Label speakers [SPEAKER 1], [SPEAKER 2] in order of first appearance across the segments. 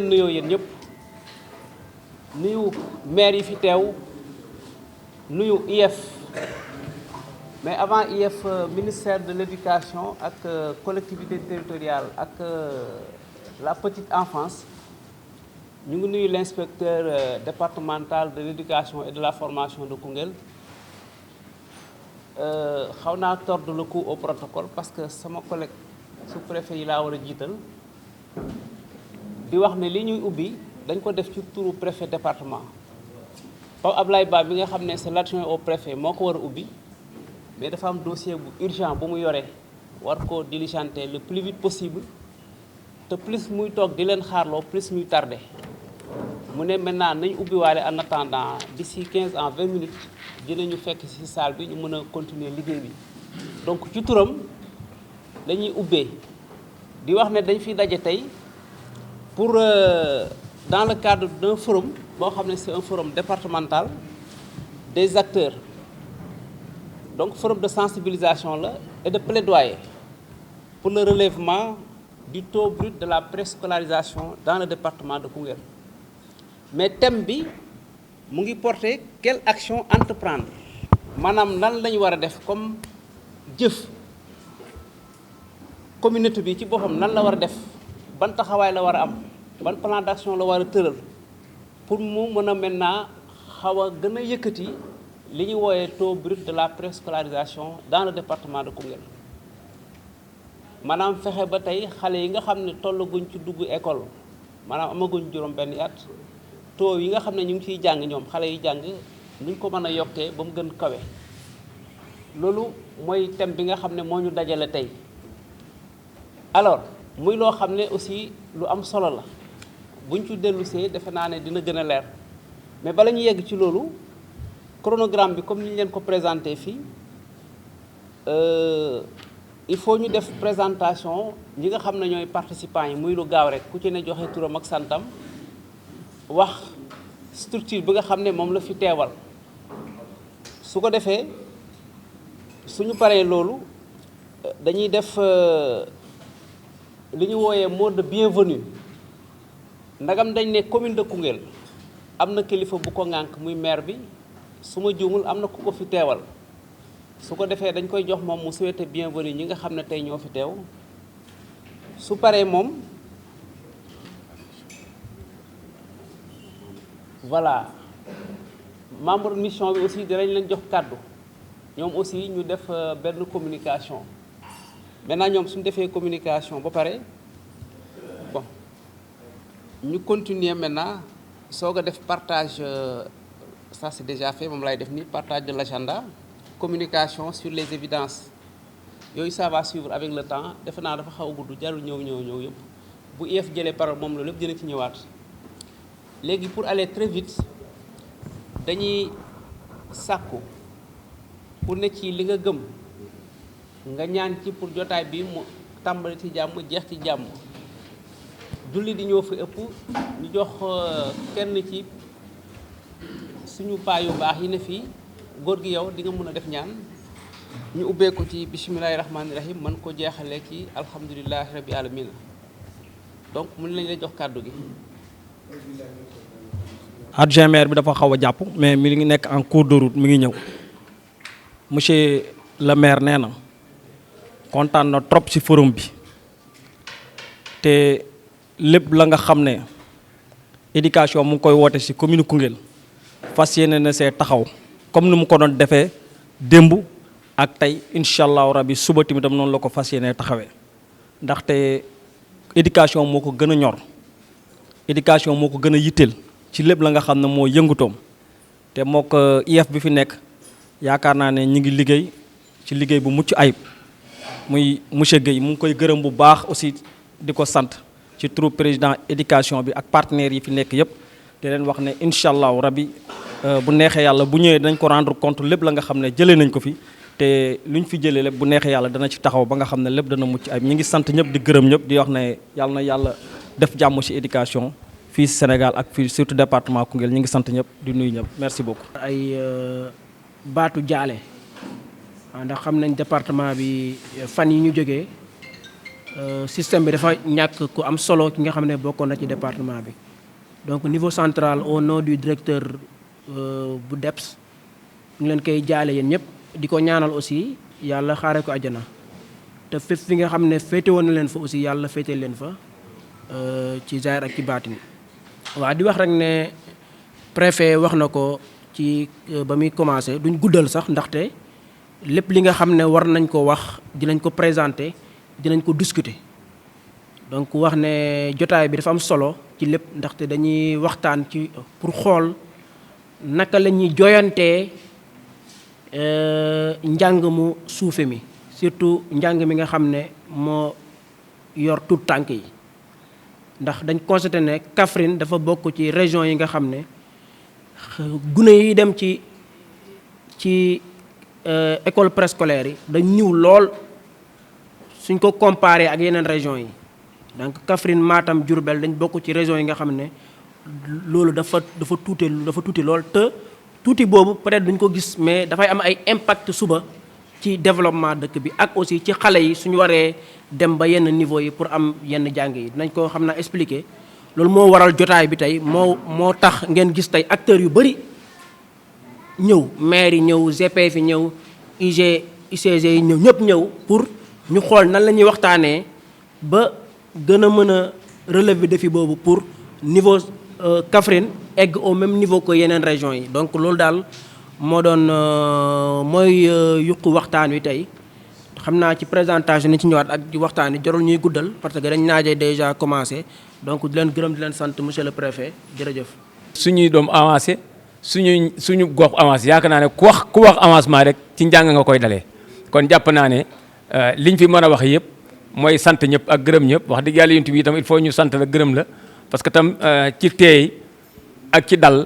[SPEAKER 1] nuyoo yéen ñëpp nuyu maire yi fi teew nuyu IEF mais avant IEF ministère de l'éducation ak collectivité territoriale ak la petite enfance ñu ngi nuyu l'inspecteur départemental de l'éducation et de la formation de Koungheul xaw naa tordre le cou au protocole parce que sama collègue sous-préfet yi laa war a jiital di wax ne li ñuy ubbi dañ ko def ci turu préfet département Pape Ablaye Ba bi nga xam ne c'est l'adjoint au préfet moo ko war a ubbi mais dafa am dossier bu urgent bu mu yoree war ko diligenter le plus vite possible te plus muy toog di leen xaarloo plus muy tardé mu ne maintenant nañ ubbi waale en attendant d'ici 15 à 20 minutes dinañu fekk ci salle bi ñu mën a continuer liggéey bi donc ci turam dañuy ubbee di wax ne dañ fi daje tey pour dans le cadre d'un forum boo xam ne c'est un forum départemental des acteurs donc forum de sensibilisation là et de plaidoyer pour le relèvement du taux brut de la préscolarisation dans le département de Koungheul mais thème bi mu ngi porter quelle action entreprendre maanaam lan la ñu war a def comme jëf communauté bi ci boppam nan la war a def ban taxawaay la war a am ban plan d'action la war a tëral pour mu mën a maintenant xaw a gën a yëkkati li ñu wooyee taux brut de la préscolarisation dans le département de Koungheul maanaam fexe ba tey xale yi nga xam ne tollaguñ ci dugg école maanaam amaguñ juróom benn at taux yi nga xam ne ñu ngi ciy jàng ñoom xale yi jàng nuñ ko mën a yokkee ba mu gën kawe loolu mooy thème bi nga xam ne moo ñu dajale tey alors muy loo xam ne aussi lu am solo la buñ ci dellusee defe naa ne dina gën a leer mais bala ñu yegg ci loolu chronogramme bi comme ni ñu leen ko présenté fii il faut ñu def présentation ñi nga xam ne ñooy participants yi muy lu gaaw rek ku ci ne joxe turam ak santam wax structure bi nga xam ne moom la fi teewal su ko defee suñu paree loolu dañuy def li ñu wooyee mot de bienvenue ndagam dañ ne commune de Koungheul am na kilifa bu ko ŋànk muy maire bi su ma juumul am na ku ko fi teewal su ko defee dañ koy jox moom mu souhaiter bienvenue ñi nga xam ne tey ñoo fi teew su paree moom voilà membre mission bi aussi dinañ leen jox kàddu ñoom aussi ñu def benn communication maintenant ñoom suñu defee communication ba pare bon ñu continuer maintenant soog a def partage ça c'est déjà fait moom lay def ni partage de l'agenda communication sur les évidences yooyu ça va suivre avec le temps defe naa dafa xaw a gudd jarul ñëw yëpp bu IEF jëlee parole moom loolu lépp dina ci ñëwaat léegi pour aller très vite dañuy sàkku pour ne ci li nga gëm nga ñaan ci pour jotaay bi mu tàmbali ci jàmm jeex ci jàmm julli di ñoo fi ëpp ñu jox kenn ci suñu paa yu baax yi ne fii góor gi yow di nga mën a def ñaan ñu ubbee ko ci bismillahi rahmaani rahim mën ko jeexalee ci alhamdulillahi rabbi alamin donc mën lañ la jox kàddu gi.
[SPEAKER 2] adjoint maire bi dafa xaw a jàpp mais mi ngi nekk en cours de route mi ngi ñëw monsieur le maire nee na kontaan na trop ci forum bi te lépp la nga xam ne éducation mu ngi koy woote ci commune Koungheul fas yéene na see taxaw comme ni mu ko doon defee démb ak tey incha allahu rabi suba tamit noonu la ko fas yéene taxawee ndaxte éducation moo ko gën a ñor éducation moo ko gën a yitteel ci lépp la nga xam ne moo yëngutoom te moo ko IEF bi fi nekk yaakaar naa ne ñi ngi liggéey ci liggéey bu mucc ayib muy monsieur Guèye mu ngi koy gërëm bu baax aussi di ko sant ci turu président éducation bi ak partenaires yi fi nekk yëpp di leen wax ne incha allahu rabi bu neexee yàlla bu ñëwee dañ ko rendre compte lépp la nga xam ne jëlee nañ ko fi te lu ñu fi jëlee lépp bu neexee yàlla dana ci taxaw ba nga xam ne lépp dana mucc ayib ñi ngi sant ñëpp di gërëm ñëpp di wax ne yàlla na yàlla def jàmm ci éducation fii Sénégal ak fii surtout département Koungheul ñi ngi sant ñëpp di nuyu ñëpp merci beaucoup.
[SPEAKER 3] ay baatu jaale ndax xam nañ département bi fan yi ñu jógee système bi dafa ñàkk ku am solo ki nga xam ne bokkoon na ci département bi donc niveau central au nom du directeur bu DEPS ñu leen koy jaale yéen ñëpp di ko ñaanal aussi yàlla xaare ko àjjana te fépp fi nga xam ne féete woon na leen fa aussi yàlla féete leen fa ci zaahir ak ci baatin waaw di wax rek ne préfet wax na ko ci ba muy commencé duñ guddal sax ndaxte lépp li nga xam ne war nañ ko wax dinañ ko présenter dinañ ko discuter donc wax ne jotaay bi dafa am solo ci lépp ndaxte dañuy waxtaan ci pour xool naka la ñuy joyantee njàng mu suufe mi surtout njàng mi nga xam ne moo yor tout tànk yi ndax dañ constaté ne Kaffrine dafa bokk ci région yi nga xam ne gune yi dem ci école préscolaire yi dañ ñëw lool suñ ko comparé ak yeneen région yi donc Kaffrine Matam Diourbel dañ bokk ci région yi nga xam ne loolu dafa tuuti lool te tuuti boobu peut-être duñ ko gis mais dafay am ay impact suba ci développement dëkk bi ak aussi ci xale yi suñu waree dem ba yenn niveau yi pour am yenn jàng yi dinañ ko xam naa expliquer loolu moo waral jotaay bi tey moo tax ngeen gis tey acteurs yu bëri ñëw maire yi ñëw GPF yi ñëw UCG yi ñëw ñëpp ñëw pour ñu xool nan la ñuy waxtaanee ba gën a mën a relever défi boobu pour niveau Kaffrine egg au même niveau que yeneen régions yi donc loolu daal moo doon mooy yuqu waxtaan wi tey xam naa ci présentation ni ci ñëwaat ak ci waxtaan wi jarul ñuy guddal parce que dañ naajee déjà commencé donc di leen gërëm di leen sant monsieur le préfet jërëjëf.
[SPEAKER 4] suñuy doom avancé suñu gox avancé yaakaar naa ne ku wax avancement rek ci njàng nga koy dalee kon jàpp naa ne liñ fi mën a wax yëpp mooy sant ñëpp ak gërëm ñëpp wax dëgg yàlla yonent bi itam il faut ñu sant la gërëm la parce que tam ci teey ak ci dal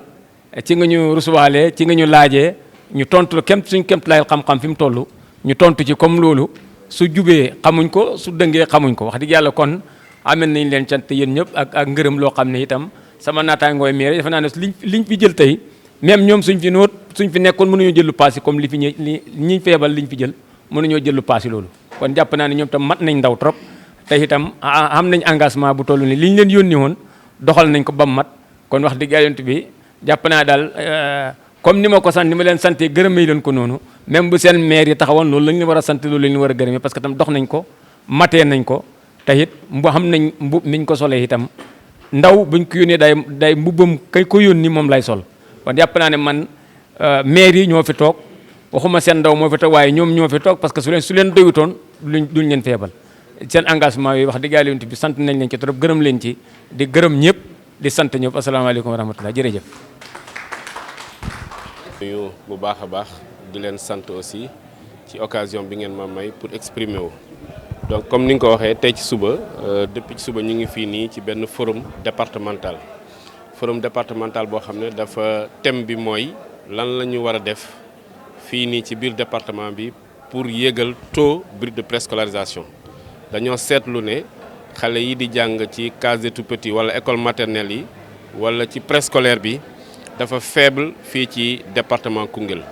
[SPEAKER 4] ci nga ñu rusuwaale ci nga ñu laajee ñu tontu suñ kemt lay xam-xam fi mu toll ñu tontu ci comme loolu su jubee xamuñ ko su dëngee xamuñ ko wax dëgg yàlla kon amel nañ leen cant yéen ñëpp ak ngërëm loo xam ne itam sama naataangooy maire defe naa ne liñ fi jël tey même ñoom suñ fi nekkoon mënuñoo jël lu paase comme ñi feebal liñ fi jël mënuñoo jël lu paase loolu kon jàpp naa ne ñoom tam mat nañ ndaw trop te itam am nañ engagement bu toll ni liñ leen yónni woon doxal nañ ko ba mu mat kon wax dëgg yàlla bi jàpp naa daal comme ni ma ko sant ni ma leen santee gërëmee leen ko noonu même bu seen maire yi taxawoon loolu lañ leen war a sant loolu lañ leen war a gërëmee parce que tam dox nañ ko matee nañ ko te it xam nañ mbub niñ ko solee itam ndaw buñ ko yónnee day mbubbam kay ko yónni moom lay sol kon jàpp naa ne man maire yi ñoo fi toog waxuma seen ndaw moo fi toog waaye ñoom ñoo fi toog parce que su leen doyutoon duñ leen feebal seen engagement yooyu wax dëgg yàlla bi sant nañ leen ci trop gërëm leen ci di gërëm ñëpp di sant ñëpp asalaamaaleykum wa rahmatulah jërëjëf.
[SPEAKER 5] nuyu bu baax a baax di leen sant aussi ci occasion bi ngeen ma may pour exprimer wu. donc comme ni nga ko waxee tey ci suba depuis ci suba ñu ngi fii nii ci benn forum départemental boo xam ne dafa thème bi mooy lan la ñu war a def fii nii ci biir département bi pour yéegal taux brut de préscolarisation dañoo seetlu ne xale yi di jàng ci case des tout-petits wala école maternelle yi wala ci préscolaire bi dafa faible fii ci département Koungheul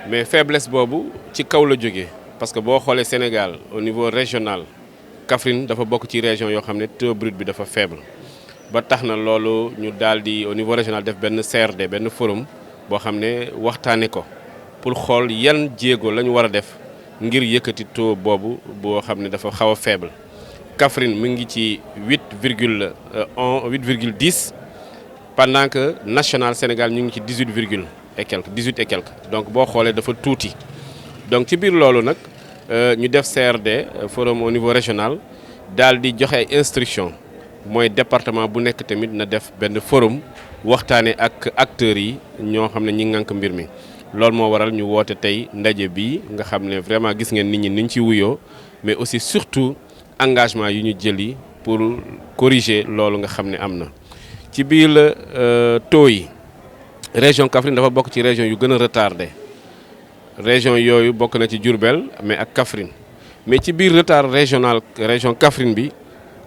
[SPEAKER 5] mais faiblesse boobu ci kaw la jógee parce que boo xoolee Sénégal au niveau régional Kaffrine dafa bokk ci région yoo xam ne taux brut bi dafa faible ba tax na loolu ñu daal di au niveau régional def benn CRD benn forum boo xam ne waxtaane ko pour xool yan jéego la ñu war a def ngir yëkkati taux boobu boo xam ne dafa xaw a faible Kaffrine mu ngi ci 8,10 pendant que national Sénégal ñu ngi ci 18 et quelques donc boo xoolee dafa tuuti donc ci biir loolu nag ñu def CRD forum au niveau régional daal di joxe ay instructions mooy département bu nekk tamit na def benn forum waxtaane ak acteurs yi ñoo xam ne ñi ngànk mbir mi loolu moo waral ñu woote tey ndaje bi nga xam ne vraiment gis ngeen nit ñi niñ ci wuyoo mais aussi surtout engagement yu ñu jëli pour corriger loolu nga xam ne am na ci biir taux yi région Kaffrine dafa bokk ci région yu gën a retardé région yooyu bokk na ci Diourbel mais ak Kaffrine mais ci biir retard régional région Kaffrine bi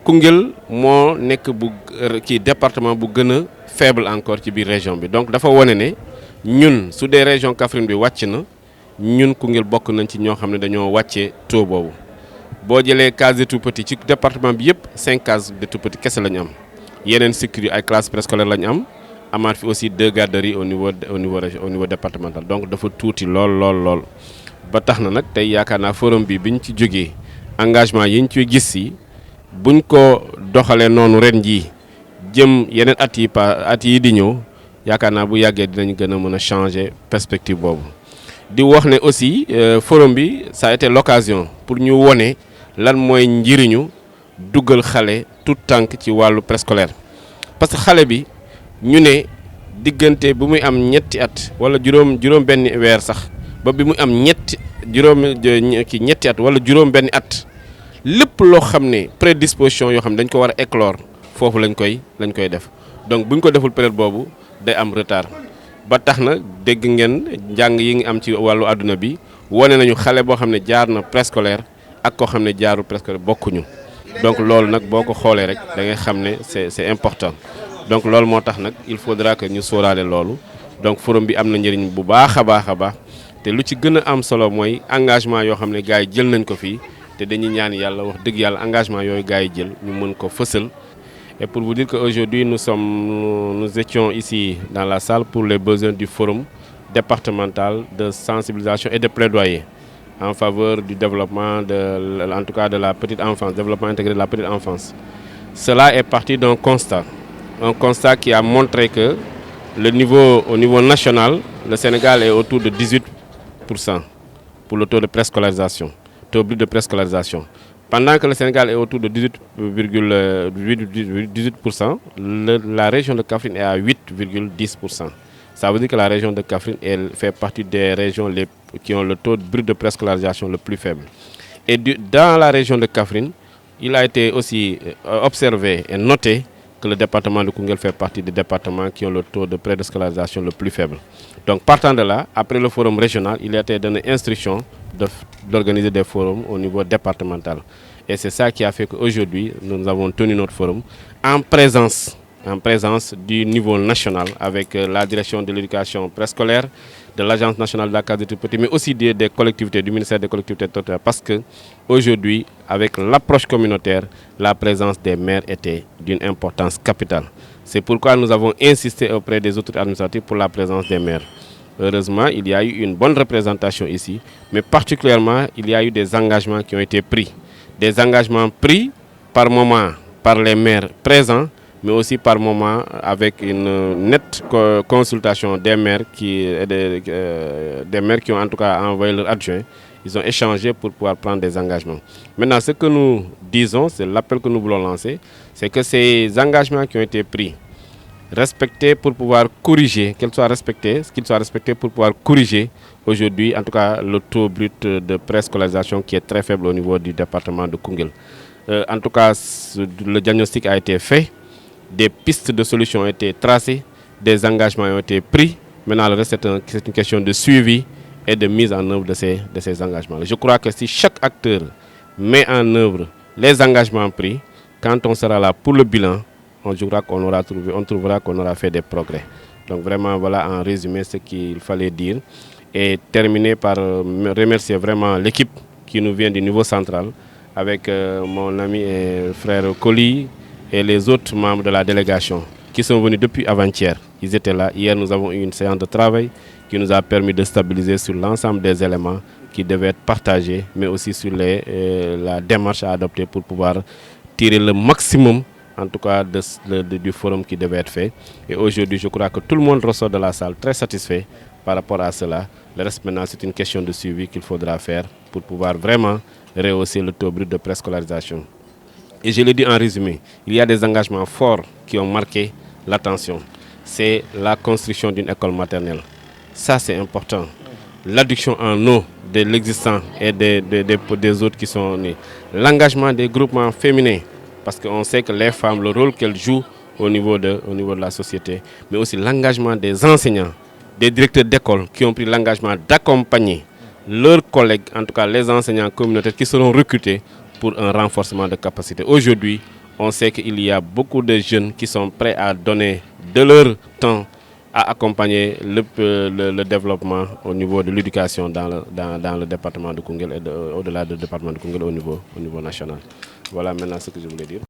[SPEAKER 5] Koungheul moo nekk département bu gën a faible encore ci biir région bi donc dafa wane ne ñun su dee région Kaffrine bi wàcc na ñun Koungheul bokk nañ ci ñoo xam ne dañoo wàccee taux boobu boo jëlee case des tout-petits ci département bi yëpp 5 cases de tout-petits kese la ñu am yeneen structures ay classes préscolaires la ñu am amaat fi aussi 2 garderies au niveau départemental donc dafa tuuti lool ba tax na nag tey yaakaar naa forum bi biñ ci jógee engagement yi ñu ciy gis si buñ ko doxalee noonu ren jii jëm yeneen at yi di ñëw yaakaar naa bu yàggee dinañ gën a mën a changer perspective boobu di wax ne aussi forum bi ça a été l'occasion pour ñu wone lan mooy njëriñu duggal xale tout tànk ci wàllu préscolaire parce que xale bi ñu ne diggante bu muy am ñetti at wala juróom benn weer sax ba bi muy am ñetti at wala juróom benn at lépp loo xam ne prédisposition yoo xam ne dañ ko war a éclore foofu lañ koy def donc buñ ko deful période boobu day am retard ba tax na dégg ngeen njàng yi ngi am ci wàllu àdduna bi wane nañu xale boo xam ne jaar na préscolaire ak koo xam ne jaarul préscolaire bokkuñu donc loolu nag boo ko xoolee rek da ngay xam ne c'est important donc loolu moo tax nag il faudra que ñu sóoraale loolu donc forum bi am na njëriñ bu baax a baax te lu ci gën a am solo mooy engagement yoo xam ne gars yi jël nañ ko fii te dañuy ñaan yàlla wax dëgg yàlla engagement yooyu gars yi jël ñu mën ko fësal. Et pour vous dire qu'aujourd'hui, nous étions ici dans la salle pour les besoins du forum départemental de sensibilisation et de plaidoyer en faveur du développement, en tout cas de la petite enfance, développement intégré de la petite enfance. Cela est parti d'un constat. Un constat qui a montré que au niveau national, le Sénégal est autour de 18% pour le taux de préscolarisation, taux brut de préscolarisation. Pendant que le Sénégal est autour de 18%, la région de Kaffrine est à 8,10%. Ça veut dire que la région de Kaffrine fait partie des régions qui ont le taux brut de préscolarisation le plus faible. Et dans la région de Kaffrine, il a été aussi observé et noté que le département de Koungheul fait partie des départements qui ont le taux de préscolarisation le plus faible. Donc partant de là, après le forum régional, il a été donné instruction d'organiser des forums au niveau départemental. Et c'est ça qui a fait qu'aujourd'hui, nous avons tenu notre forum en présence du niveau national avec la direction de l'éducation préscolaire, de l'Agence nationale de la case des tout-petits, mais aussi des collectivités, du ministère des collectivités territoriales. Parce qu'aujourd'hui, avec l'approche communautaire, la présence des maires était d'une importance capitale. C'est pourquoi nous avons insisté auprès des autorités administratives pour la présence des maires. Heureusement, il y a eu une bonne représentation ici, mais particulièrement, il y a eu des engagements qui ont été pris. Des engagements pris par moment par les maires présents, mais aussi par moment avec une nette consultation des maires qui ont en tout cas envoyé leurs adjoints. Ils ont échangé pour pouvoir prendre des engagements. Maintenant, ce que nous disons, c'est l'appel que nous voulons lancer, c'est que ces engagements qui ont été pris, respectés pour pouvoir corriger, qu'ils soient respectés pour pouvoir corriger aujourd'hui, en tout cas, le taux brut de préscolarisation qui est très faible au niveau du département de Koungheul. En tout cas, le diagnostic a été fait, des pistes de solutions ont été tracées, des engagements ont été pris. Maintenant, le reste, c'est une question de suivi et de mise en œuvre de ces engagements. Je crois que si chaque acteur met en œuvre les engagements pris, quand on sera là pour le bilan, on trouvera qu'on aura fait des progrès. Donc vraiment, voilà en résumé ce qu'il fallait dire. Et terminer par remercier vraiment l'équipe qui nous vient du niveau central, avec mon ami et frère Koli et les autres membres de la délégation qui sont venus depuis avant-hier. Ils étaient là. Hier, nous avons eu une séance de travail qui nous a permis de stabiliser sur l'ensemble des éléments qui devaient être partagés, mais aussi sur la démarche à adopter pour pouvoir tirer le maximum en tout cas du forum qui devait être fait. Et aujourd'hui, je crois que tout le monde ressort de la salle très satisfait par rapport à cela. Le reste maintenant, c'est une question de suivi qu'il faudra faire pour pouvoir vraiment rehausser le taux brut de préscolarisation. Et je l'ai dit en résumé, il y a des engagements forts qui ont marqué l'attention. C'est la construction d'une école maternelle. Ça, c'est important. L'adduction en eau de l'existant et des autres qui sont nés. L'engagement des groupements féminins. Parce qu'on sait que les femmes, le rôle qu'elles jouent au niveau de la société, mais aussi l'engagement des enseignants, des directeurs d'école qui ont pris l'engagement d'accompagner leurs collègues, en tout cas les enseignants communautaires qui seront recrutés pour un renforcement de capacité. Aujourd'hui, on sait qu'il y a beaucoup de jeunes qui sont prêts à donner de leur temps à accompagner le développement au niveau de l'éducation dans le département de Koungheul et au-delà du département de Koungheul au niveau national. Voilà maintenant ce que je voulais dire.